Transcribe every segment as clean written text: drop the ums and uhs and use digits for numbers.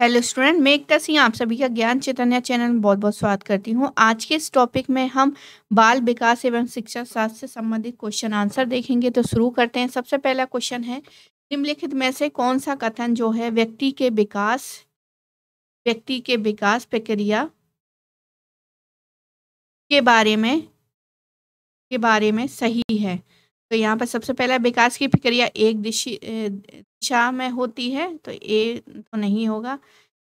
Hello student, मैं एकता सिंह आप सभी का ज्ञान चैतन्य चैनल में बहुत बहुत स्वागत करती हूँ। आज के इस टॉपिक में हम बाल विकास एवं शिक्षा शास्त्र से संबंधित क्वेश्चन आंसर देखेंगे। तो शुरू करते हैं। सबसे पहला क्वेश्चन है, निम्नलिखित में से कौन सा कथन जो है व्यक्ति के विकास प्रक्रिया के बारे में सही है। तो यहाँ पर सबसे पहला, विकास की प्रक्रिया एक दिशा में होती है, तो ए तो नहीं होगा।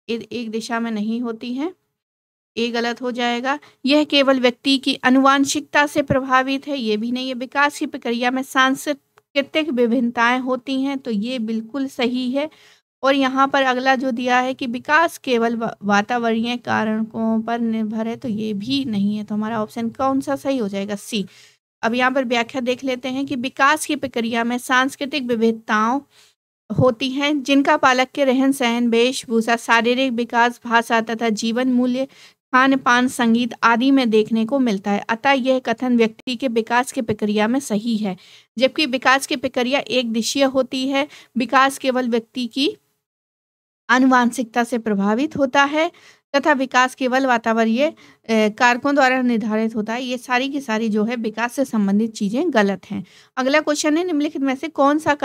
एक दिशा में नहीं होती है, ये गलत हो जाएगा। यह केवल व्यक्ति की आनुवांशिकता से प्रभावित है, ये भी नहीं है। विकास की प्रक्रिया में सांस्कृतिक विभिन्नताएं होती हैं, तो ये बिल्कुल सही है। और यहाँ पर अगला जो दिया है कि विकास केवल वातावरणीय कारकों पर निर्भर है, तो ये भी नहीं है। तो हमारा ऑप्शन कौन सा सही हो जाएगा? सी। अब यहाँ पर व्याख्या देख लेते हैं कि विकास की प्रक्रिया में सांस्कृतिक विविधताओं होती हैं, जिनका पालक के रहन सहन, वेशभूषा, शारीरिक विकास, भाषा तथा जीवन मूल्य, खान पान, संगीत आदि में देखने को मिलता है। अतः यह कथन व्यक्ति के विकास की प्रक्रिया में सही है। जबकि विकास की प्रक्रिया एक दिशीय होती है, विकास केवल व्यक्ति की आनुवांशिकता से प्रभावित होता है तथा विकास केवल वातावरणीय कारकों द्वारा निर्धारित होता है। ये सारी की सारी जो है विकास से संबंधित चीजें गलत हैं। अगला क्वेश्चन है, निम्नलिखित में से कौन सा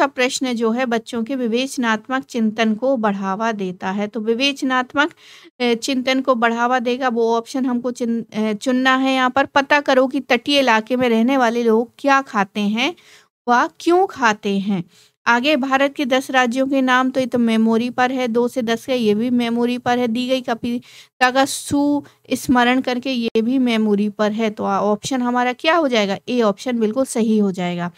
प्रश्न जो है बच्चों के विवेचनात्मक चिंतन को बढ़ावा देता है? तो विवेचनात्मक चिंतन को बढ़ावा देगा वो ऑप्शन हमको चुनना है। यहाँ पर पता करो कि तटीय इलाके में रहने वाले लोग क्या खाते हैं व क्यों खाते हैं। आगे भारत के 10 राज्यों के नाम, तो ये तो मेमोरी पर है। 2 से 10 का ये भी मेमोरी पर है। दी गई कविता का सुस्मरण करके ये भी मेमोरी पर है। तो ऑप्शन हमारा क्या हो जाएगा? ए ऑप्शन बिल्कुल सही हो जाएगा।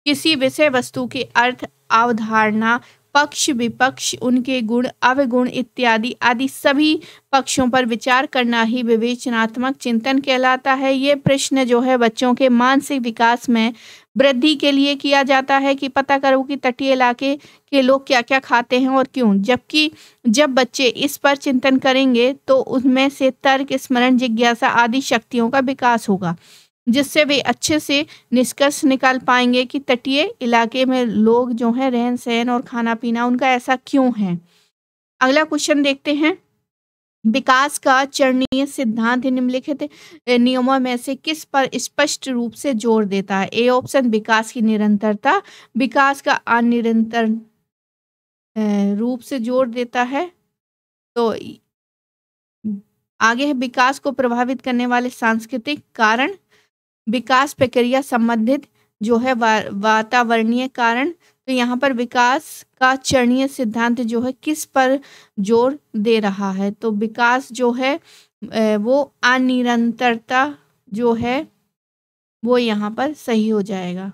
किसी विषय वस्तु के अर्थ, अवधारणा, पक्ष विपक्ष, उनके गुण अवगुण इत्यादि आदि सभी पक्षों पर विचार करना ही विवेचनात्मक चिंतन कहलाता है। ये प्रश्न जो है बच्चों के मानसिक विकास में वृद्धि के लिए किया जाता है कि पता करो कि तटीय इलाके के लोग क्या क्या खाते हैं और क्यों। जबकि जब बच्चे इस पर चिंतन करेंगे तो उनमें से तर्क, स्मरण, जिज्ञासा आदि शक्तियों का विकास होगा, जिससे वे अच्छे से निष्कर्ष निकाल पाएंगे कि तटीय इलाके में लोग जो हैं रहन सहन और खाना पीना उनका ऐसा क्यों है। अगला क्वेश्चन देखते हैं, विकास का चरणीय सिद्धांत निम्नलिखित नियमों में से किस पर स्पष्ट रूप से जोर देता है? ए ऑप्शन विकास की निरंतरता, विकास का अनिरंतर रूप से जोर देता है। तो आगे है, विकास को प्रभावित करने वाले सांस्कृतिक कारण, विकास प्रक्रिया संबंधित जो है वातावरणीय कारण। तो यहाँ पर विकास का चरणीय सिद्धांत जो है किस पर जोर दे रहा है? तो विकास जो है वो अनिरंतरता जो है वो यहाँ पर सही हो जाएगा,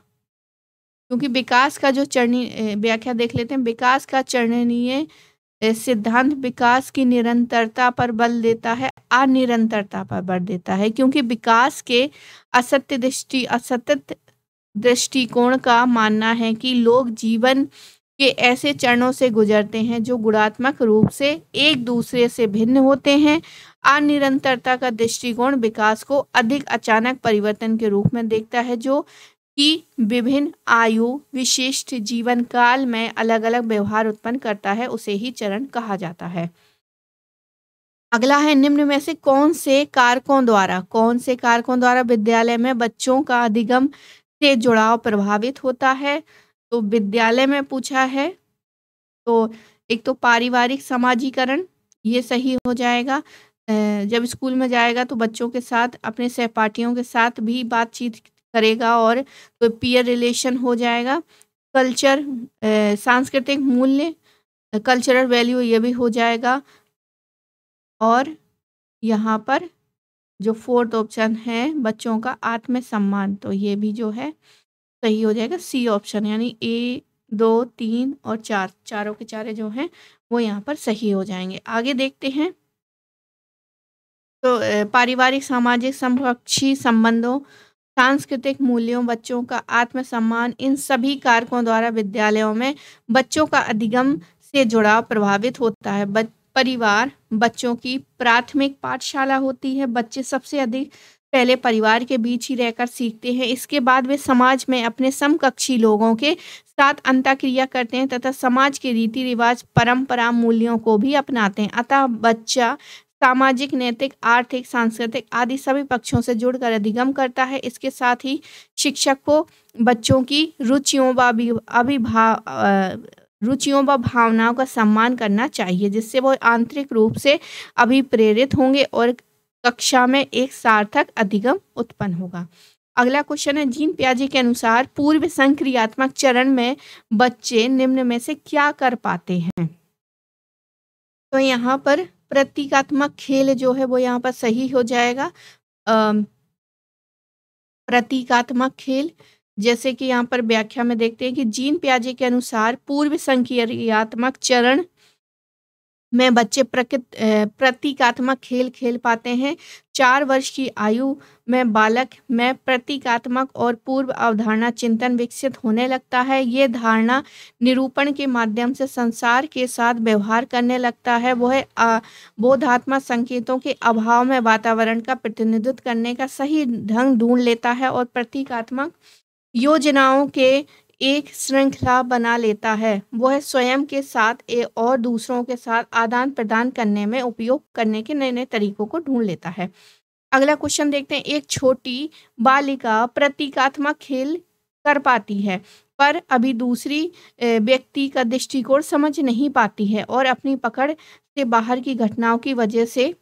क्योंकि विकास का जो चरणीय व्याख्या देख लेते हैं। विकास का चरणीय सिद्धांत विकास की निरंतरता पर बल देता है, अनिरंतरता पर बल देता है, क्योंकि विकास के असतत दृष्टिकोण का मानना है कि लोग जीवन के ऐसे चरणों से गुजरते हैं जो गुणात्मक रूप से एक दूसरे से भिन्न होते हैं। अनिरंतरता का दृष्टिकोण विकास को अधिक अचानक परिवर्तन के रूप में देखता है, जो कि विभिन्न आयु विशिष्ट जीवन काल में अलग अलग व्यवहार उत्पन्न करता है, उसे ही चरण कहा जाता है। अगला है, निम्न में से कौन से कारकों द्वारा विद्यालय में बच्चों का अधिगम से जुड़ाव प्रभावित होता है? तो विद्यालय में पूछा है, तो एक तो पारिवारिक समाजीकरण, ये सही हो जाएगा। जब स्कूल में जाएगा तो बच्चों के साथ, अपने सहपाठियों के साथ भी बातचीत करेगा और तो पीयर रिलेशन हो जाएगा। कल्चर, सांस्कृतिक मूल्य, कल्चरल वैल्यू, ये भी हो जाएगा। और यहाँ पर जो 4th ऑप्शन है बच्चों का आत्मसम्मान, तो ये भी जो है सही हो जाएगा। सी ऑप्शन, यानी 1, 2, 3 और 4, चारों के चारे जो हैं वो यहाँ पर सही हो जाएंगे। आगे देखते हैं, तो पारिवारिक सामाजिक समकक्षी संबंधों, सांस्कृतिक मूल्यों, बच्चों का आत्मसम्मान, इन सभी कारकों द्वारा विद्यालयों में बच्चों का अधिगम से जुड़ाव प्रभावित होता है। परिवार बच्चों की प्राथमिक पाठशाला होती है। बच्चे सबसे अधिक पहले परिवार के बीच ही रहकर सीखते हैं, इसके बाद वे समाज में अपने समकक्षी लोगों के साथ अंतःक्रिया करते हैं तथा समाज के रीति रिवाज, परंपरा, मूल्यों को भी अपनाते हैं। अतः बच्चा सामाजिक, नैतिक, आर्थिक, सांस्कृतिक आदि सभी पक्षों से जुड़कर अधिगम करता है। इसके साथ ही शिक्षक को बच्चों की रुचियों व भावनाओं का सम्मान करना चाहिए, जिससे वो आंतरिक रूप से अभिप्रेरित होंगे और कक्षा में एक सार्थक अधिगम उत्पन्न होगा। अगला क्वेश्चन है, जीन पियाजे के अनुसार पूर्व संक्रियात्मक चरण में बच्चे निम्न में से क्या कर पाते हैं? तो यहाँ पर प्रतीकात्मक खेल जो है वो यहाँ पर सही हो जाएगा। प्रतीकात्मक खेल, जैसे कि यहाँ पर व्याख्या में देखते हैं कि जीन पियाजे के अनुसार पूर्व संक्रियात्मक चरण में बच्चे प्रतीकात्मक खेल खेल पाते हैं। 4 वर्ष की आयु में बालक में प्रतीकात्मक और पूर्व अवधारणा चिंतन विकसित होने लगता है। ये धारणा निरूपण के माध्यम से संसार के साथ व्यवहार करने लगता है। वह बोधात्मक संकेतों के अभाव में वातावरण का प्रतिनिधित्व करने का सही ढंग ढूंढ लेता है और प्रतीकात्मक योजनाओं के एक श्रृंखला बना लेता है। वह स्वयं के साथ और दूसरों के साथ आदान प्रदान करने में उपयोग करने के नए नए तरीकों को ढूंढ लेता है। अगला क्वेश्चन देखते हैं, एक छोटी बालिका प्रतीकात्मक खेल कर पाती है पर अभी दूसरी व्यक्ति का दृष्टिकोण समझ नहीं पाती है और अपनी पकड़ से बाहर की घटनाओं की वजह से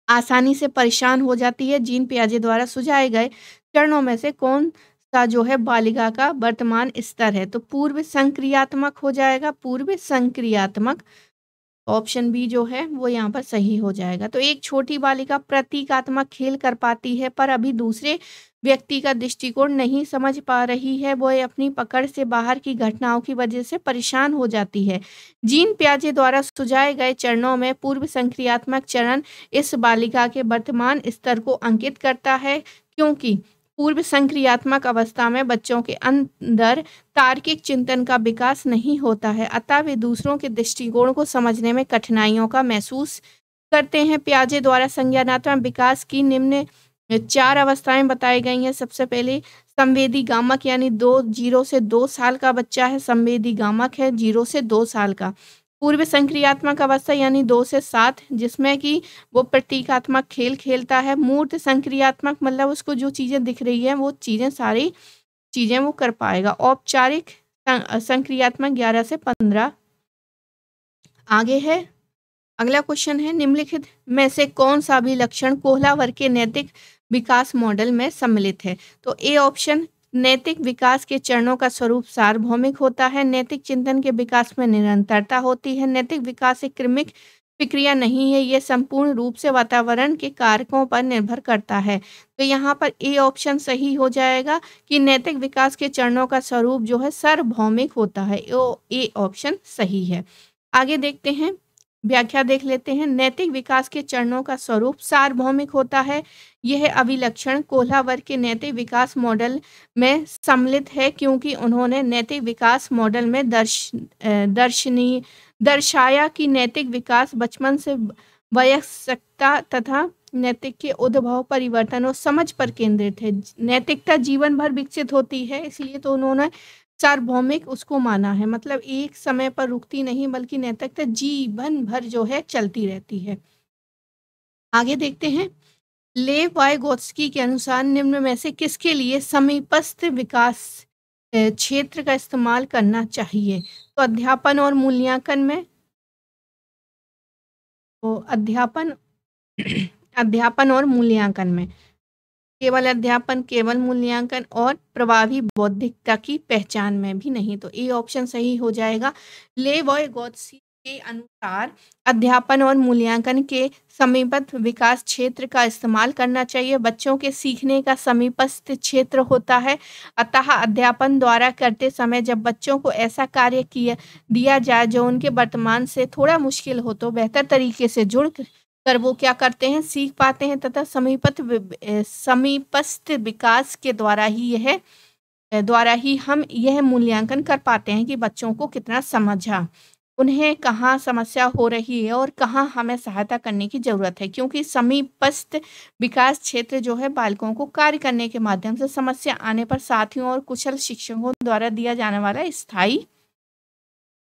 आसानी से परेशान हो जाती है। जीन पियाजे द्वारा सुझाए गए चरणों में से कौन सा जो है बालिका का वर्तमान स्तर है? तो पूर्व संक्रियात्मक हो जाएगा। पूर्व संक्रियात्मक ऑप्शन बी जो है वो यहाँ पर सही हो जाएगा। तो एक छोटी बालिका प्रतीकात्मक खेल कर पाती है पर अभी दूसरे व्यक्ति का दृष्टिकोण नहीं समझ पा रही है। वह अपनी पकड़ से बाहर की घटनाओं की वजह से परेशान हो जाती है। जीन पियाजे द्वारा सुझाए गए चरणों में पूर्व संक्रियात्मक चरण इस बालिका के वर्तमान स्तर को अंकित करता है, क्योंकि पूर्व संक्रियात्मक अवस्था में बच्चों के अंदर तार्किक चिंतन का विकास नहीं होता है, अतः वे दूसरों के दृष्टिकोण को समझने में कठिनाइयों का महसूस करते हैं। पियाजे द्वारा संज्ञानात्मक विकास की निम्न 4 अवस्थाएं बताई गई हैं। सबसे पहले संवेदी गामक, यानी 0 से 2 साल का बच्चा है, संवेदी गामक है 0 से 2 साल का। पूर्व संक्रियात्मक अवस्था यानी 2 से 7, जिसमें कि वो प्रतीकात्मक खेल खेलता है। मूर्त संक्रियात्मक मतलब उसको जो चीज़ें दिख रही हैं वो चीज़ें सारी चीज़ें वो कर पाएगा। औपचारिक संक्रियात्मक 11 से 15। आगे है अगला क्वेश्चन है, निम्नलिखित में से कौन सा भी लक्षण कोहलावर के नैतिक विकास मॉडल में सम्मिलित है? तो ए ऑप्शन, नैतिक विकास के चरणों का स्वरूप सार्वभौमिक होता है। नैतिक चिंतन के विकास में निरंतरता होती है। नैतिक विकास एक क्रमिक प्रक्रिया नहीं है, यह संपूर्ण रूप से वातावरण के कारकों पर निर्भर करता है। तो यहाँ पर ए ऑप्शन सही हो जाएगा कि नैतिक विकास के चरणों का स्वरूप जो है सार्वभौमिक होता है। ए ऑप्शन सही है। आगे देखते हैं, व्याख्या देख लेते हैं। नैतिक विकास के चरणों का स्वरूप सार्वभौमिक होता है। यह अभिलक्षण कोहलावर के नैतिक विकास मॉडल में सम्मिलित है, क्योंकि उन्होंने नैतिक विकास मॉडल में दर्शाया कि नैतिक विकास बचपन से वयस्कता तथा नैतिक के उद्भव, परिवर्तन और समझ पर केंद्रित है। नैतिकता जीवन भर विकसित होती है, इसलिए तो उन्होंने सार्वभौमिक उसको माना है, मतलब एक समय पर रुकती नहीं बल्कि नैतिकता जीवन भर जो है चलती रहती है। आगे देखते हैं, लेव वाइगोत्स्की के अनुसार निम्न में से किसके लिए समीपस्थ विकास क्षेत्र का इस्तेमाल करना चाहिए? तो अध्यापन और मूल्यांकन में, तो अध्यापन और मूल्यांकन में, केवल अध्यापन, केवल मूल्यांकन और प्रभावी बौद्धिकता की पहचान में भी नहीं। तो ए ऑप्शन सही हो जाएगा। लेव वाइगोत्स्की के अनुसार अध्यापन और मूल्यांकन के समीपस्थ विकास क्षेत्र का इस्तेमाल करना चाहिए। बच्चों के सीखने का समीपस्थ क्षेत्र होता है, अतः अध्यापन द्वारा करते समय जब बच्चों को ऐसा कार्य दिया जाए जो उनके वर्तमान से थोड़ा मुश्किल हो, तो बेहतर तरीके से जुड़ कर वो क्या करते हैं, सीख पाते हैं, तथा समीपस्थ विकास के द्वारा ही हम यह मूल्यांकन कर पाते हैं कि बच्चों को कितना समझा। उन्हें कहाँ समस्या हो रही है और कहाँ हमें सहायता करने की ज़रूरत है, क्योंकि समीपस्थ विकास क्षेत्र जो है बालकों को कार्य करने के माध्यम से समस्या आने पर साथियों और कुशल शिक्षकों द्वारा दिया जाने वाला स्थायी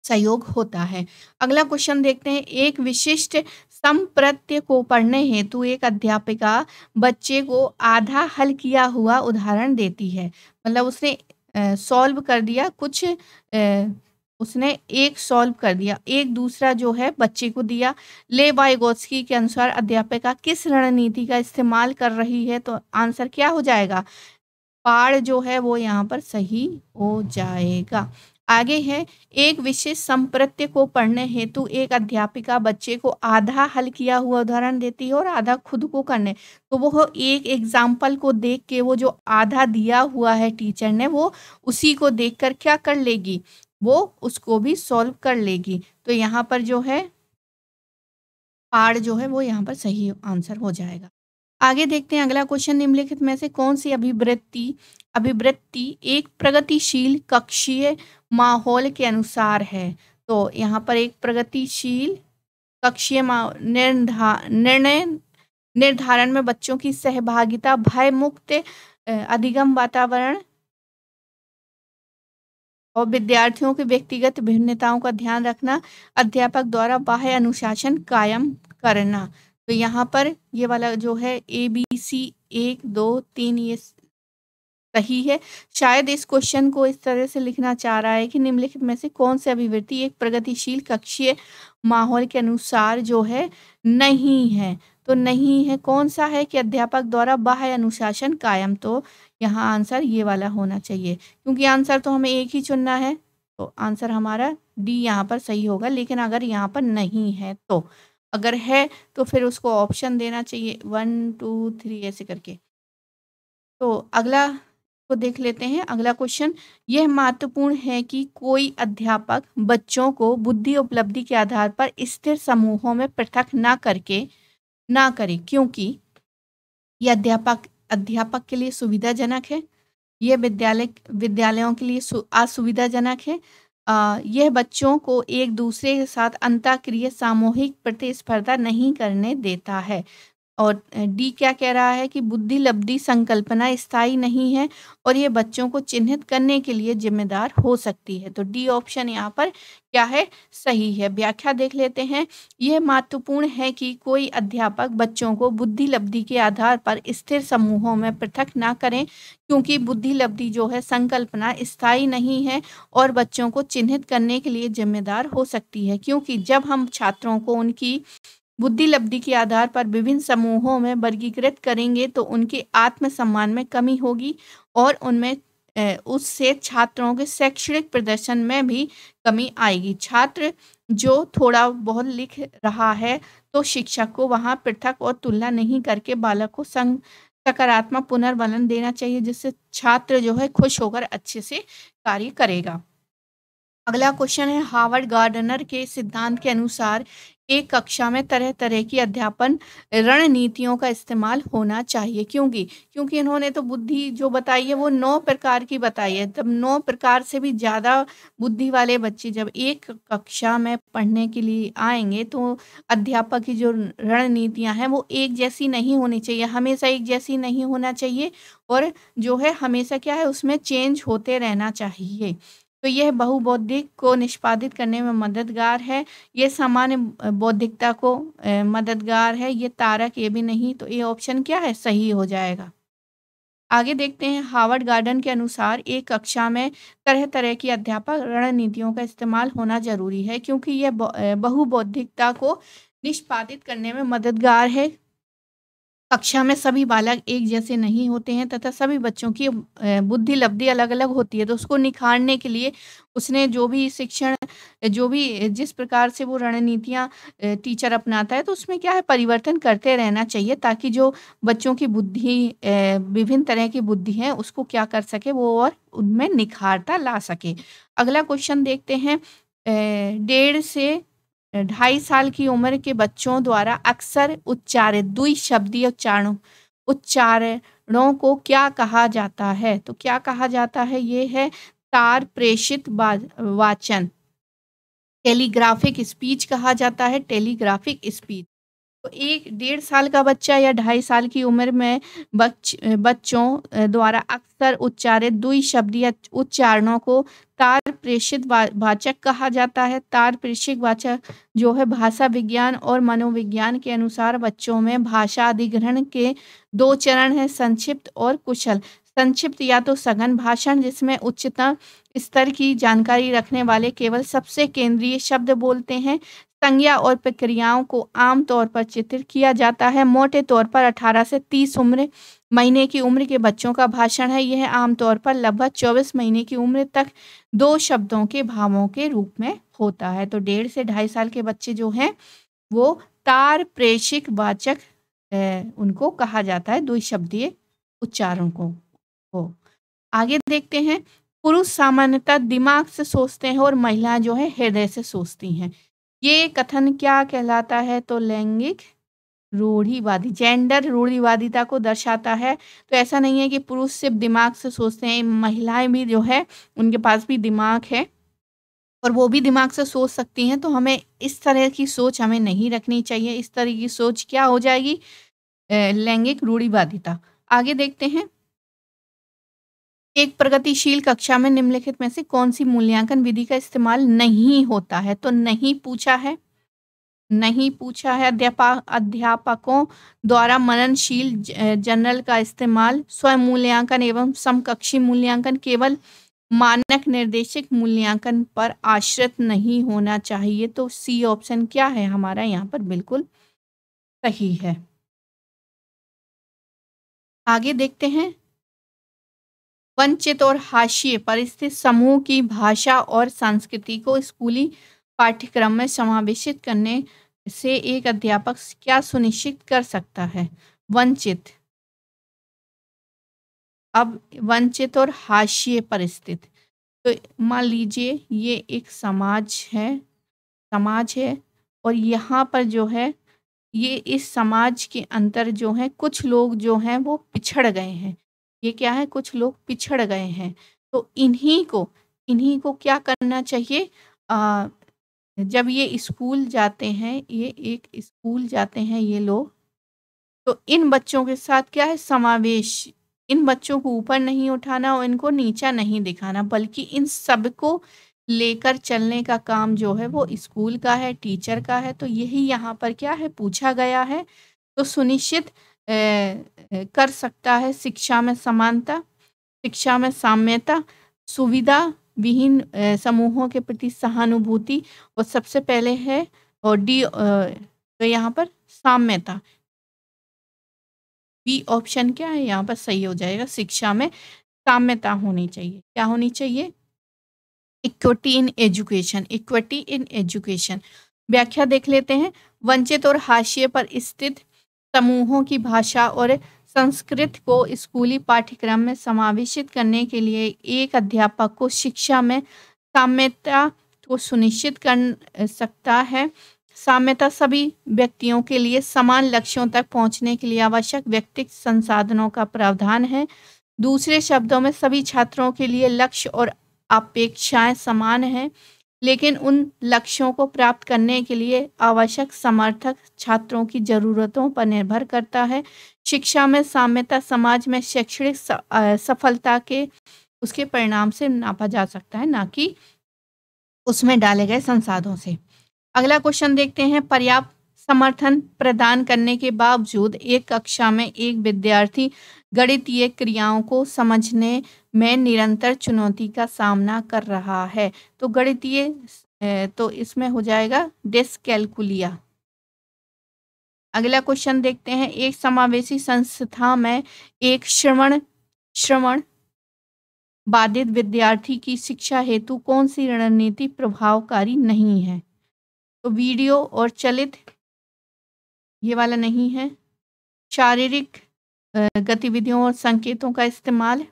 सहयोग होता है। अगला क्वेश्चन देखते हैं, एक विशिष्ट संप्रत्य को पढ़ने हेतु एक अध्यापिका बच्चे को आधा हल किया हुआ उदाहरण देती है। मतलब उसने सॉल्व कर दिया कुछ, उसने एक सॉल्व कर दिया, एक दूसरा जो है बच्चे को दिया। ले वाइगोत्स्की के अनुसार अध्यापिका किस रणनीति का इस्तेमाल कर रही है? तो आंसर क्या हो जाएगा? पाड़ जो है वो यहाँ पर सही हो जाएगा। आगे है, एक विशेष संप्रत्य को पढ़ने हेतु एक अध्यापिका बच्चे को आधा हल किया हुआ उदाहरण देती है और आधा खुद को करने। तो वो एक एग्जाम्पल को देख के वो जो आधा दिया हुआ है टीचर ने, वो उसी को देखकर क्या कर लेगी? वो उसको भी सॉल्व कर लेगी। तो यहाँ पर जो है पाड़ जो है वो यहाँ पर सही आंसर हो जाएगा। आगे देखते हैं अगला क्वेश्चन, निम्नलिखित में से कौन सी अभिवृत्ति अभिवृत्ति एक प्रगतिशील कक्षीय माहौल के अनुसार है? तो यहाँ पर एक प्रगतिशील कक्षीय निर्णय निर्धारण में बच्चों की सहभागिता, भय मुक्त अधिगम वातावरण और विद्यार्थियों की व्यक्तिगत भिन्नताओं का ध्यान रखना, अध्यापक द्वारा बाह्य अनुशासन कायम करना। तो यहाँ पर ये वाला जो है ABC 1, 2, 3 ये सही है। शायद इस क्वेश्चन को इस तरह से लिखना चाह रहा है कि निम्नलिखित में से कौन सी अभिवृत्ति एक प्रगतिशील कक्षीय माहौल के अनुसार जो है नहीं है? तो नहीं है, कौन सा है कि अध्यापक द्वारा बाह्य अनुशासन कायम। तो यहाँ आंसर ये वाला होना चाहिए, क्योंकि आंसर तो हमें एक ही चुनना है। तो आंसर हमारा डी यहाँ पर सही होगा। लेकिन अगर यहाँ पर नहीं है तो, अगर है तो फिर उसको ऑप्शन देना चाहिए 1, 2, 3 ऐसे करके। तो अगला को देख लेते हैं। अगला क्वेश्चन, यह महत्वपूर्ण है कि कोई अध्यापक बच्चों को बुद्धि उपलब्धि के आधार पर स्थिर समूहों में पृथक ना करे, क्योंकि यह अध्यापक के लिए सुविधाजनक है, यह विद्यालयों के लिए असुविधाजनक है, यह बच्चों को एक दूसरे के साथ अंतःक्रिया सामूहिक प्रतिस्पर्धा नहीं करने देता है। और डी क्या कह रहा है कि बुद्धि लब्धि संकल्पना स्थायी नहीं है और ये बच्चों को चिन्हित करने के लिए जिम्मेदार हो सकती है। तो डी ऑप्शन यहाँ पर क्या है? सही है। व्याख्या देख लेते हैं। यह महत्वपूर्ण है कि कोई अध्यापक बच्चों को बुद्धि लब्धि के आधार पर स्थिर समूहों में पृथक ना करें, क्योंकि बुद्धि लब्धि जो है संकल्पना स्थायी नहीं है और बच्चों को चिन्हित करने के लिए जिम्मेदार हो सकती है। क्योंकि जब हम छात्रों को उनकी बुद्धि लब्धि के आधार पर विभिन्न समूहों में वर्गीकृत करेंगे तो उनके आत्मसम्मान में कमी होगी और उनमें उससे छात्रों के शैक्षणिक प्रदर्शन में भी कमी आएगी। छात्र जो थोड़ा बहुत लिख रहा है तो शिक्षक को वहाँ पृथक और तुलना नहीं करके बालक को सकारात्मक पुनर्बलन देना चाहिए, जिससे छात्र जो है खुश होकर अच्छे से कार्य करेगा। अगला क्वेश्चन है, हार्वर्ड गार्डनर के सिद्धांत के अनुसार एक कक्षा में तरह तरह की अध्यापन रणनीतियों का इस्तेमाल होना चाहिए, क्योंकि इन्होंने तो बुद्धि जो बताई है वो 9 प्रकार की बताई है। तब 9 प्रकार से भी ज़्यादा बुद्धि वाले बच्चे जब एक कक्षा में पढ़ने के लिए आएंगे तो अध्यापक की जो रणनीतियां हैं वो एक जैसी नहीं होनी चाहिए, हमेशा एक जैसी नहीं होना चाहिए और जो है हमेशा क्या है उसमें चेंज होते रहना चाहिए। तो यह बहुबौद्धिक को निष्पादित करने में मददगार है, ये सामान्य बौद्धिकता को मददगार है, ये तारक ये भी नहीं। तो ये ऑप्शन क्या है? सही हो जाएगा। आगे देखते हैं, हार्वर्ड गार्डन के अनुसार एक कक्षा में तरह तरह की अध्यापक रणनीतियों का इस्तेमाल होना जरूरी है, क्योंकि यह बहुबौद्धिकता को निष्पादित करने में मददगार है। कक्षा में सभी बालक एक जैसे नहीं होते हैं तथा सभी बच्चों की बुद्धि लब्धि अलग अलग होती है। तो उसको निखारने के लिए उसने जो भी शिक्षण जो भी जिस प्रकार से वो रणनीतियाँ टीचर अपनाता है तो उसमें क्या है परिवर्तन करते रहना चाहिए, ताकि जो बच्चों की बुद्धि विभिन्न तरह की बुद्धि है उसको क्या कर सके वो और उनमें निखारता ला सके। अगला क्वेश्चन देखते हैं, 1.5 से 2.5 साल की उम्र के बच्चों द्वारा अक्सर उच्चारित द्विशब्दीय उच्चारणों को क्या कहा जाता है? तो क्या कहा जाता है? ये है तार प्रेषित वाचन। टेलीग्राफिक स्पीच कहा जाता है, टेलीग्राफिक स्पीच। तो 1 डेढ़ साल का बच्चा या 2.5 साल की उम्र में बच्चों द्वारा अक्सर उच्चारित द्विशब्द या उच्चारणों को तार प्रेषित वाचक कहा जाता है। तार प्रेषित वाचक जो है भाषा विज्ञान और मनोविज्ञान के अनुसार बच्चों में भाषा अधिग्रहण के 2 चरण हैं, संक्षिप्त और कुशल। संक्षिप्त या तो सघन भाषण जिसमें उच्चतम स्तर की जानकारी रखने वाले केवल सबसे केंद्रीय शब्द बोलते हैं। संज्ञा और प्रक्रियाओं को आम तौर पर चित्रित किया जाता है। मोटे तौर पर 18 से 30 महीने की उम्र के बच्चों का भाषण है। यह आमतौर पर लगभग 24 महीने की उम्र तक 2 शब्दों के भावों के रूप में होता है। तो 1.5 से 2.5 साल के बच्चे जो हैं वो तार प्रेषित वाचक उनको कहा जाता है, द्विशब्दीय उच्चारण को। आगे देखते हैं, पुरुष सामान्यतः दिमाग से सोचते हैं और महिलाएं जो है हृदय से सोचती हैं। ये कथन क्या कहलाता है? तो लैंगिक रूढ़िवादी, जेंडर रूढ़िवादिता को दर्शाता है। तो ऐसा नहीं है कि पुरुष सिर्फ दिमाग से सोचते हैं, महिलाएं भी जो है उनके पास भी दिमाग है और वो भी दिमाग से सोच सकती हैं। तो हमें इस तरह की सोच हमें नहीं रखनी चाहिए। इस तरह की सोच क्या हो जाएगी? लैंगिक रूढ़िवादिता। आगे देखते हैं, एक प्रगतिशील कक्षा में निम्नलिखित में से कौन सी मूल्यांकन विधि का इस्तेमाल नहीं होता है? तो नहीं पूछा है, नहीं पूछा है। अध्यापकों द्वारा मननशील जर्नल का इस्तेमाल, स्वयं मूल्यांकन एवं समकक्षी मूल्यांकन केवल मानक निर्देशित मूल्यांकन पर आश्रित नहीं होना चाहिए। तो सी ऑप्शन क्या है हमारा यहाँ पर बिल्कुल सही है। आगे देखते हैं, वंचित और हाशिए पर स्थित समूह की भाषा और संस्कृति को स्कूली पाठ्यक्रम में समावेशित करने से एक अध्यापक क्या सुनिश्चित कर सकता है? वंचित, अब वंचित और हाशिए पर स्थित, तो मान लीजिए ये एक समाज है और यहाँ पर जो है ये इस समाज के अंदर जो है कुछ लोग जो हैं वो पिछड़ गए हैं। ये क्या है? कुछ लोग पिछड़ गए हैं। तो इन्हीं को क्या करना चाहिए? जब ये स्कूल जाते हैं, ये एक स्कूल जाते हैं ये लोग, तो इन बच्चों के साथ क्या है? समावेश। इन बच्चों को ऊपर नहीं उठाना और इनको नीचा नहीं दिखाना, बल्कि इन सबको लेकर चलने का काम जो है वो स्कूल का है, टीचर का है। तो यही यहाँ पर क्या है? पूछा गया है। तो सुनिश्चित कर सकता है शिक्षा में समानता, शिक्षा में साम्यता, सुविधा विहीन समूहों के प्रति सहानुभूति, और सबसे पहले है और तो यहाँ पर साम्यता। बी ऑप्शन क्या है यहाँ पर सही हो जाएगा। शिक्षा में साम्यता होनी चाहिए। क्या होनी चाहिए? Equity in education, equity in education. व्याख्या देख लेते हैं, वंचित और हाशिए पर स्थित समूहों की भाषा और संस्कृत को स्कूली पाठ्यक्रम में समावेशित करने के लिए एक अध्यापक को शिक्षा में साम्यता को सुनिश्चित कर सकता है। साम्यता सभी व्यक्तियों के लिए समान लक्ष्यों तक पहुंचने के लिए आवश्यक व्यक्तिगत संसाधनों का प्रावधान है। दूसरे शब्दों में सभी छात्रों के लिए लक्ष्य और अपेक्षाएं समान हैं, लेकिन उन लक्ष्यों को प्राप्त करने के लिए आवश्यक समर्थक छात्रों की ज़रूरतों पर निर्भर करता है। शिक्षा में साम्यता समाज में शैक्षणिक सफलता के उसके परिणाम से नापा जा सकता है, ना कि उसमें डाले गए संसाधनों से। अगला क्वेश्चन देखते हैं, पर्याप्त समर्थन प्रदान करने के बावजूद एक कक्षा में एक विद्यार्थी गणितीय क्रियाओं को समझने में निरंतर चुनौती का सामना कर रहा है। तो गणितीय तो इसमें हो जाएगा डिस्कैल्कुलिया। अगला क्वेश्चन देखते हैं, एक समावेशी संस्था में एक श्रवण बाधित विद्यार्थी की शिक्षा हेतु कौन सी रणनीति प्रभावकारी नहीं है? तो वीडियो और चलित, ये वाला नहीं है। शारीरिक गतिविधियों और संकेतों का इस्तेमाल।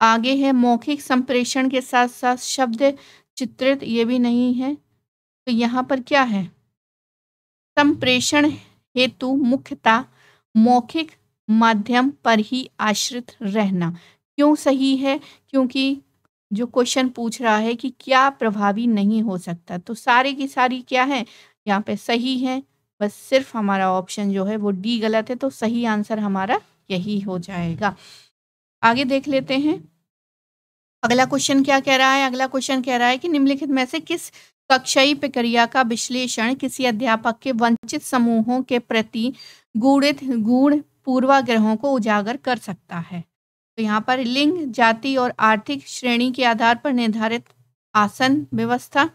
आगे है मौखिक संप्रेषण के साथ साथ शब्द चित्रित, ये भी नहीं है। तो यहाँ पर क्या है? संप्रेषण हेतु मुख्यतः मौखिक माध्यम पर ही आश्रित रहना। क्यों सही है? क्योंकि जो क्वेश्चन पूछ रहा है कि क्या प्रभावी नहीं हो सकता, तो सारी की सारी क्या है यहाँ पे सही है। बस सिर्फ हमारा ऑप्शन जो है वो डी गलत है, तो सही आंसर हमारा यही हो जाएगा। आगे देख लेते हैं अगला क्वेश्चन क्या कह रहा है। अगला क्वेश्चन कह रहा है कि निम्नलिखित में से किस कक्षाई प्रक्रिया का विश्लेषण किसी अध्यापक के वंचित समूहों के प्रति गूढ़ पूर्वाग्रहों को उजागर कर सकता है। तो यहाँ पर लिंग, जाति और आर्थिक श्रेणी के आधार पर निर्धारित आसन व्यवस्था।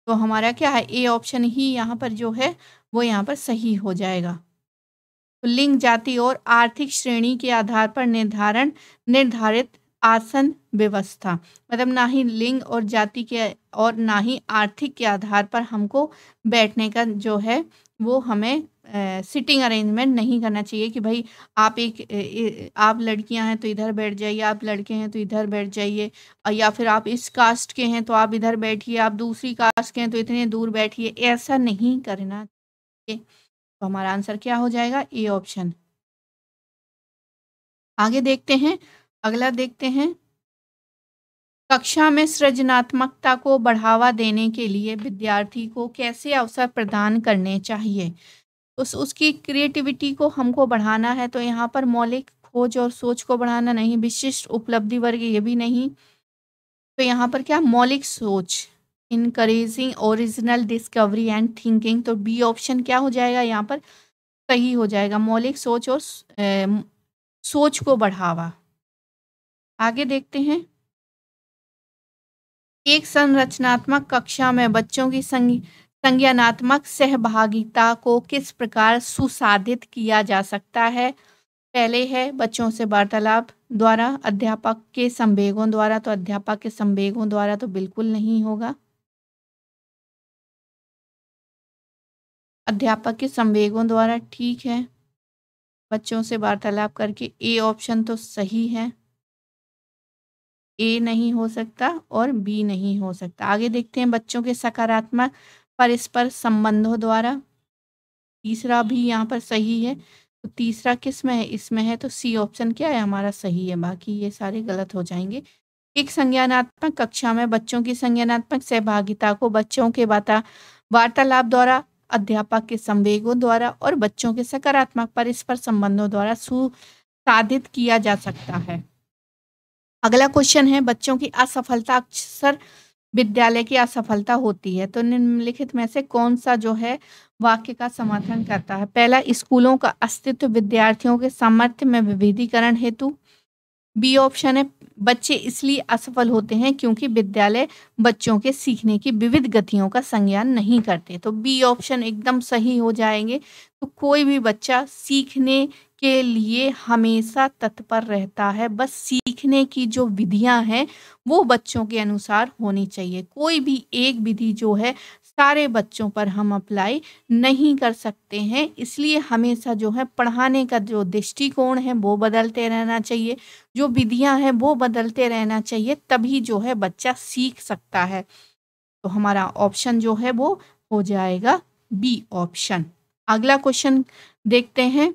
तो हमारा क्या है, ए ऑप्शन ही यहाँ पर जो है वो यहाँ पर सही हो जाएगा। तो लिंग, जाति और आर्थिक श्रेणी के आधार पर निर्धारित आसन व्यवस्था, मतलब ना ही लिंग और जाति के और ना ही आर्थिक के आधार पर हमको बैठने का जो है वो हमें सिटिंग अरेंजमेंट नहीं करना चाहिए कि भाई आप लड़कियां हैं तो इधर बैठ जाइए, आप लड़के हैं तो इधर बैठ जाइए, या फिर आप इस कास्ट के हैं तो आप इधर बैठिए, आप दूसरी कास्ट के हैं तो इतने दूर बैठिए। ऐसा नहीं करना चाहिए। तो हमारा आंसर क्या हो जाएगा, ए ऑप्शन। आगे देखते हैं, अगला देखते हैं कक्षा में सृजनात्मकता को बढ़ावा देने के लिए विद्यार्थी को कैसे अवसर प्रदान करने चाहिए। उसकी क्रिएटिविटी को हमको बढ़ाना है, तो यहाँ पर मौलिक खोज और सोच को बढ़ाना नहीं, विशिष्ट उपलब्धि वर्ग ये भी नहीं। तो यहाँ पर क्या, मौलिक सोच, encouraging original discovery and thinking. तो बी ऑप्शन क्या हो जाएगा, यहाँ पर सही हो जाएगा, मौलिक सोच और सोच को बढ़ावा। आगे देखते हैं एक संरचनात्मक कक्षा में बच्चों की संज्ञानात्मक सहभागिता को किस प्रकार सुसाधित किया जा सकता है। पहले है बच्चों से वार्तालाप द्वारा, अध्यापक के संवेगों द्वारा। तो अध्यापक के संवेगों द्वारा तो बिल्कुल नहीं होगा, अध्यापक के संवेगों द्वारा ठीक है, बच्चों से वार्तालाप करके ए ऑप्शन तो सही है, ए नहीं हो सकता और बी नहीं हो सकता। आगे देखते हैं बच्चों के सकारात्मक परस्पर संबंधों द्वारा, तीसरा भी यहाँ पर सही है। तो तीसरा किस में है, इसमें है, तो सी ऑप्शन क्या है हमारा सही है, बाकी ये सारे गलत हो जाएंगे। एक संज्ञानात्मक कक्षा में बच्चों की संज्ञानात्मक सहभागिता को बच्चों के वार्तालाप द्वारा, अध्यापक के संवेगों द्वारा और बच्चों के सकारात्मक परस्पर संबंधों द्वारा सुसाधित किया जा सकता है। अगला क्वेश्चन है बच्चों की असफलता अक्सर विद्यालय की असफलता होती है। तो निम्नलिखित में से कौन सा जो है वाक्य का समर्थन करता है। पहला, स्कूलों का अस्तित्व विद्यार्थियों के सामर्थ्य में विविधीकरण हेतु। बी ऑप्शन है, बच्चे इसलिए असफल होते हैं क्योंकि विद्यालय बच्चों के सीखने की विविध गतियों का संज्ञान नहीं करते। तो बी ऑप्शन एकदम सही हो जाएंगे। तो कोई भी बच्चा सीखने के लिए हमेशा तत्पर रहता है, बस सीखने की जो विधियां हैं वो बच्चों के अनुसार होनी चाहिए। कोई भी एक विधि जो है सारे बच्चों पर हम अप्लाई नहीं कर सकते हैं, इसलिए हमेशा जो है पढ़ाने का जो दृष्टिकोण है वो बदलते रहना चाहिए, जो विधियां हैं वो बदलते रहना चाहिए, तभी जो है बच्चा सीख सकता है। तो हमारा ऑप्शन जो है वो हो जाएगा बी ऑप्शन। अगला क्वेश्चन देखते हैं,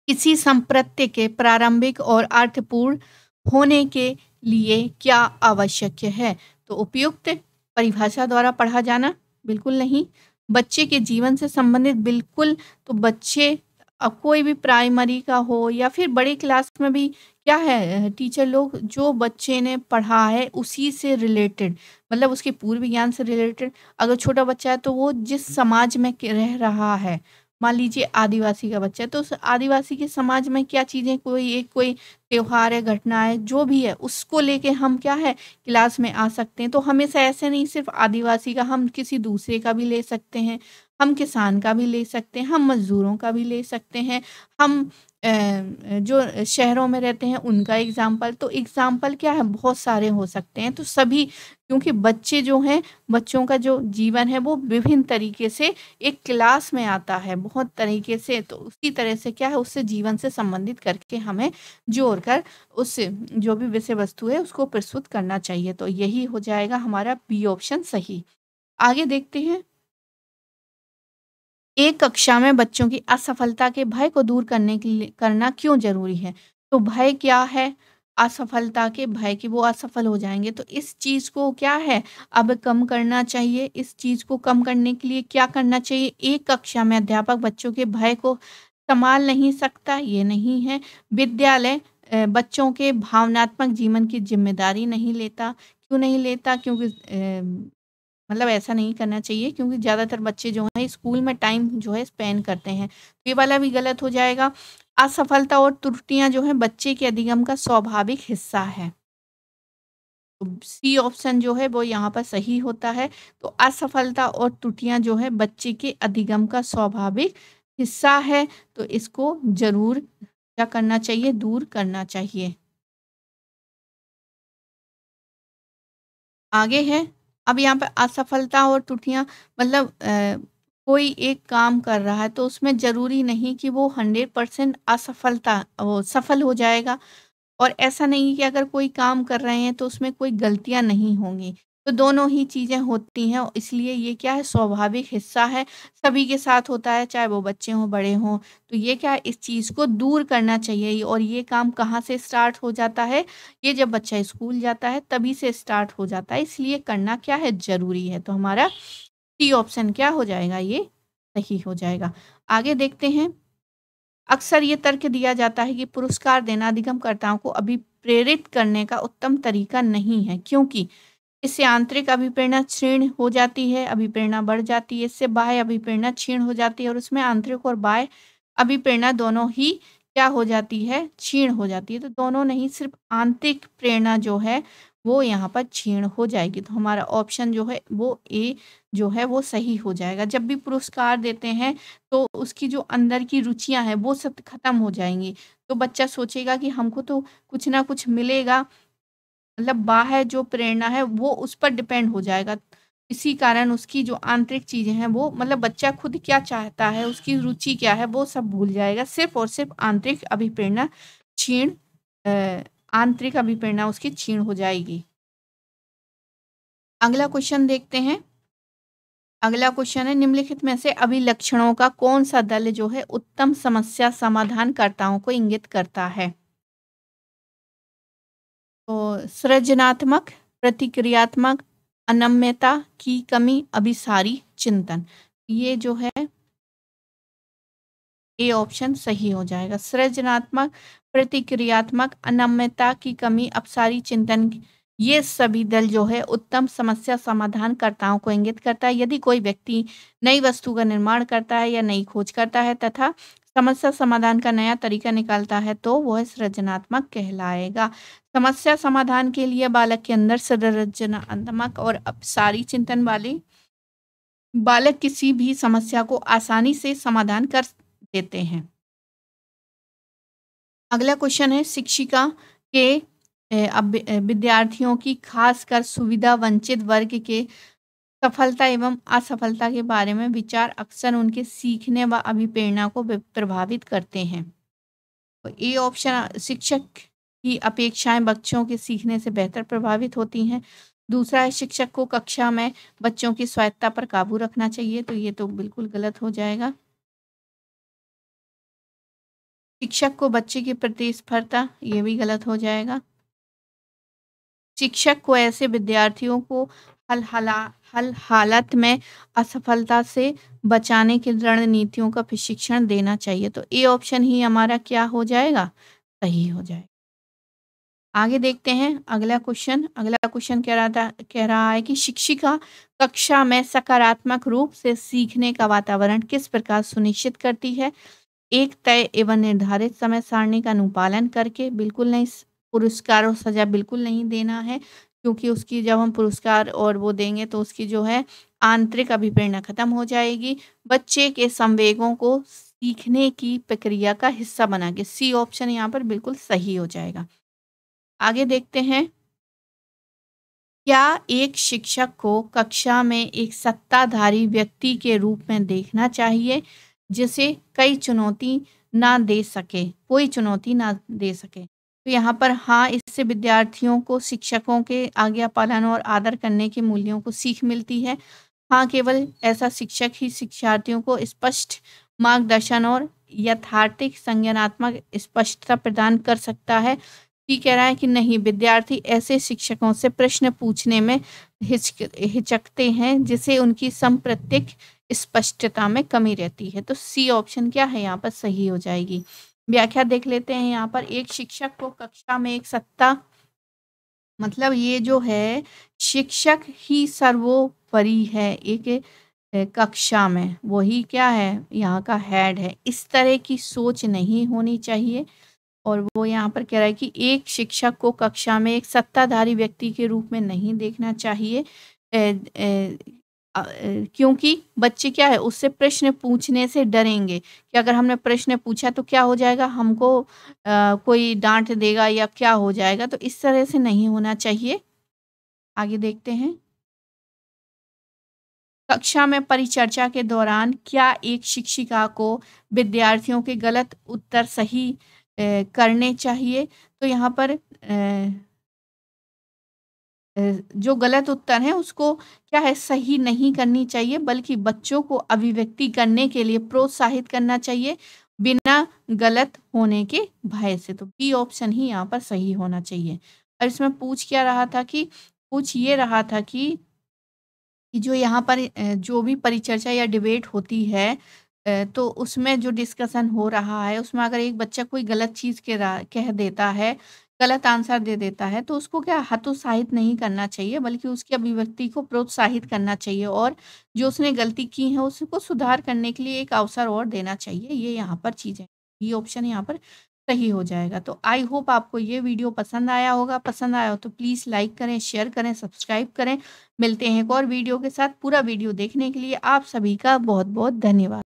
किसी संप्रत्य के प्रारंभिक और अर्थपूर्ण होने के लिए क्या आवश्यक है। तो उपयुक्त परिभाषा द्वारा पढ़ा जाना, बिल्कुल नहीं। बच्चे के जीवन से संबंधित, बिल्कुल। तो बच्चे अब कोई भी प्राइमरी का हो या फिर बड़ी क्लास में भी क्या है, टीचर लोग जो बच्चे ने पढ़ा है उसी से रिलेटेड, मतलब उसके पूर्व ज्ञान से रिलेटेड। अगर छोटा बच्चा है तो वो जिस समाज में रह रहा है, मान लीजिए आदिवासी का बच्चा है तो उस आदिवासी के समाज में क्या चीज़ें, कोई त्योहार है, घटना है, जो भी है उसको लेके हम क्या है क्लास में आ सकते हैं। तो हमेशा ऐसे नहीं सिर्फ आदिवासी का, हम किसी दूसरे का भी ले सकते हैं, हम किसान का भी ले सकते हैं, हम मजदूरों का भी ले सकते हैं, हम जो शहरों में रहते हैं उनका एग्जाम्पल। तो एग्जाम्पल क्या है, बहुत सारे हो सकते हैं। तो सभी, क्योंकि बच्चे जो हैं, बच्चों का जो जीवन है वो विभिन्न तरीके से एक क्लास में आता है, बहुत तरीके से। तो उसी तरह से क्या है, उससे जीवन से संबंधित करके हमें जोड़कर उससे जो भी विषय वस्तु है उसको प्रस्तुत करना चाहिए। तो यही हो जाएगा हमारा बी ऑप्शन सही। आगे देखते हैं, एक कक्षा में बच्चों की असफलता के भय को दूर करने के लिए करना क्यों जरूरी है। तो भय क्या है, असफलता के भय कि वो असफल हो जाएँगे। तो इस चीज़ को क्या है अब कम करना चाहिए। इस चीज़ को कम करने के लिए क्या करना चाहिए? एक कक्षा में अध्यापक बच्चों के भय को संभाल नहीं सकता, ये नहीं है। विद्यालय बच्चों के भावनात्मक जीवन की ज़िम्मेदारी नहीं लेता। क्यों नहीं लेता? क्योंकि मतलब ऐसा नहीं करना चाहिए क्योंकि ज़्यादातर बच्चे जो हैं स्कूल में टाइम जो है स्पेंड करते हैं। तो ये वाला भी गलत हो जाएगा। असफलता और त्रुटियाँ जो हैं बच्चे के अधिगम का स्वाभाविक हिस्सा है। तो सी ऑप्शन जो है वो यहाँ पर सही होता है। तो असफलता और त्रुटियाँ जो है बच्चे के अधिगम का स्वाभाविक हिस्सा है। तो इसको ज़रूर क्या करना चाहिए? दूर करना चाहिए। आगे है, अब यहाँ पे असफलता और त्रुटियाँ मतलब कोई एक काम कर रहा है तो उसमें ज़रूरी नहीं कि वो 100% असफलता वो सफल हो जाएगा। और ऐसा नहीं कि अगर कोई काम कर रहे हैं तो उसमें कोई गलतियाँ नहीं होंगी। तो दोनों ही चीज़ें होती हैं और इसलिए ये क्या है स्वाभाविक हिस्सा है, सभी के साथ होता है चाहे वो बच्चे हों, बड़े हों। तो ये क्या है इस चीज़ को दूर करना चाहिए और ये काम कहाँ से स्टार्ट हो जाता है? ये जब बच्चा स्कूल जाता है तभी से स्टार्ट हो जाता है इसलिए करना क्या है ज़रूरी है। तो हमारा सी ऑप्शन क्या हो जाएगा? ये सही हो जाएगा। आगे देखते हैं। अक्सर ये तर्क दिया जाता है कि पुरस्कार देना अधिगमकर्ताओं को अभिप्रेरित करने का उत्तम तरीका नहीं है क्योंकि इससे आंतरिक अभिप्रेरणा क्षीण हो जाती है, अभिप्रेरणा बढ़ जाती है, इससे बाह्य अभिप्रेरणा क्षीण हो जाती है और उसमें आंतरिक और बाह्य अभिप्रेरणा दोनों ही क्या हो जाती है? क्षीण हो जाती है। तो दोनों नहीं सिर्फ आंतरिक प्रेरणा जो है वो यहाँ पर क्षीण हो जाएगी। तो हमारा ऑप्शन जो है वो ए जो है वो सही हो जाएगा। जब भी पुरस्कार देते हैं तो उसकी जो अंदर की रुचियाँ हैं वो सब खत्म हो जाएँगी। तो बच्चा सोचेगा कि हमको तो कुछ ना कुछ मिलेगा, मतलब बाह्य जो प्रेरणा है वो उस पर डिपेंड हो जाएगा। इसी कारण उसकी जो आंतरिक चीज़ें हैं वो मतलब बच्चा खुद क्या चाहता है, उसकी रुचि क्या है वो सब भूल जाएगा। सिर्फ़ और सिर्फ़ आंतरिक अभिप्रेरणा क्षीण आंतरिक अभिप्रेरणा उसकी क्षीण हो जाएगी। अगला क्वेश्चन देखते हैं। अगला क्वेश्चन है निम्नलिखित में से अभिलक्षणों का कौन-सा दल जो है उत्तम समस्या समाधानकर्ताओं को इंगित करता है? तो सृजनात्मक, प्रतिक्रियात्मक, अनम्यता की कमी, अभिसारी चिंतन। ये जो है ए ऑप्शन सही हो जाएगा। सृजनात्मक, प्रतिक्रियात्मक, अनम्यता की कमी, अपसारी चिंतन ये सभी दल जो है उत्तम समस्या समाधानकर्ताओं को इंगित करता है। यदि कोई व्यक्ति नई वस्तु का निर्माण करता है या नई खोज करता है तथा समस्या समाधान का नया तरीका निकालता है तो वह सृजनात्मक कहलाएगा। समस्या समाधान के लिए बालक के अंदर सृजनात्मक और अपसारी चिंतन वाले बालक किसी भी समस्या को आसानी से समाधान कर देते हैं। अगला क्वेश्चन है शिक्षिका के विद्यार्थियों की खासकर सुविधा वंचित वर्ग के सफलता एवं असफलता के बारे में विचार अक्सर उनके सीखने व अभिप्रेरणा को प्रभावित करते हैं। तो ए ऑप्शन शिक्षक की अपेक्षाएं बच्चों के सीखने से बेहतर प्रभावित होती हैं। दूसरा है शिक्षक को कक्षा में बच्चों की स्वायत्ता पर काबू रखना चाहिए। तो ये तो बिल्कुल गलत हो जाएगा। शिक्षक को बच्चे की प्रतिस्पर्धा ये भी गलत हो जाएगा। शिक्षक को ऐसे विद्यार्थियों को हल हालत में असफलता से बचाने की रणनीतियों का प्रशिक्षण देना चाहिए। तो ए ऑप्शन ही हमारा क्या हो जाएगा? सही हो जाएगा। आगे देखते हैं अगला क्वेश्चन कह रहा है कि शिक्षिका कक्षा में सकारात्मक रूप से सीखने का वातावरण किस प्रकार सुनिश्चित करती है? एक तय एवं निर्धारित समय सारणी का अनुपालन करके बिल्कुल नहीं पुरस्कार और सज़ा बिल्कुल नहीं देना है क्योंकि उसकी जब हम पुरस्कार और वो देंगे तो उसकी जो है आंतरिक अभिप्रेरणा खत्म हो जाएगी। बच्चे के संवेगों को सीखने की प्रक्रिया का हिस्सा बना के सी ऑप्शन यहाँ पर बिल्कुल सही हो जाएगा। आगे देखते हैं। क्या एक शिक्षक को कक्षा में एक सत्ताधारी व्यक्ति के रूप में देखना चाहिए जिसे कोई चुनौती ना दे सके? तो यहाँ पर हाँ, इससे विद्यार्थियों को शिक्षकों के आज्ञा पालन और आदर करने के मूल्यों को सीख मिलती है। हाँ, केवल ऐसा शिक्षक ही शिक्षार्थियों को स्पष्ट मार्गदर्शन और यथार्थिक संज्ञानात्मक स्पष्टता प्रदान कर सकता है। सी कह रहा है कि नहीं, विद्यार्थी ऐसे शिक्षकों से प्रश्न पूछने में हिचकते हैं जिसे उनकी सांप्रतिक स्पष्टता में कमी रहती है। तो सी ऑप्शन क्या है यहाँ पर सही हो जाएगी। व्याख्या देख लेते हैं यहाँ पर। एक शिक्षक को कक्षा में एक सत्ता, मतलब ये जो है शिक्षक ही सर्वोपरि है एक कक्षा में, वही क्या है यहाँ का हेड है। इस तरह की सोच नहीं होनी चाहिए। और वो यहाँ पर कह रहा है कि एक शिक्षक को कक्षा में एक सत्ताधारी व्यक्ति के रूप में नहीं देखना चाहिए, क्योंकि बच्चे क्या है उससे प्रश्न पूछने से डरेंगे कि अगर हमने प्रश्न पूछा तो क्या हो जाएगा, हमको कोई डांट देगा या क्या हो जाएगा। तो इस तरह से नहीं होना चाहिए। आगे देखते हैं। कक्षा में परिचर्चा के दौरान क्या एक शिक्षिका को विद्यार्थियों के गलत उत्तर सही करने चाहिए। तो यहाँ पर जो गलत उत्तर है उसको क्या है सही नहीं करनी चाहिए, बल्कि बच्चों को अभिव्यक्ति करने के लिए प्रोत्साहित करना चाहिए बिना गलत होने के भय से। तो बी ऑप्शन ही यहाँ पर सही होना चाहिए। और इसमें पूछ क्या रहा था कि पूछ ये रहा था कि जो यहाँ पर जो भी परिचर्चा या डिबेट होती है, तो उसमें जो डिस्कशन हो रहा है उसमें अगर एक बच्चा कोई गलत चीज़ कह देता है, गलत आंसर दे देता है, तो उसको क्या हतोत्साहित नहीं करना चाहिए, बल्कि उसकी अभिव्यक्ति को प्रोत्साहित करना चाहिए और जो उसने गलती की है उसको सुधार करने के लिए एक अवसर और देना चाहिए। ये यहाँ पर चीज़ है। ये ऑप्शन यहाँ पर सही हो जाएगा। तो आई होप आपको ये वीडियो पसंद आया होगा। पसंद आया हो तो प्लीज़ लाइक करें, शेयर करें, सब्सक्राइब करें। मिलते हैं एक और वीडियो के साथ। पूरा वीडियो देखने के लिए आप सभी का बहुत बहुत धन्यवाद।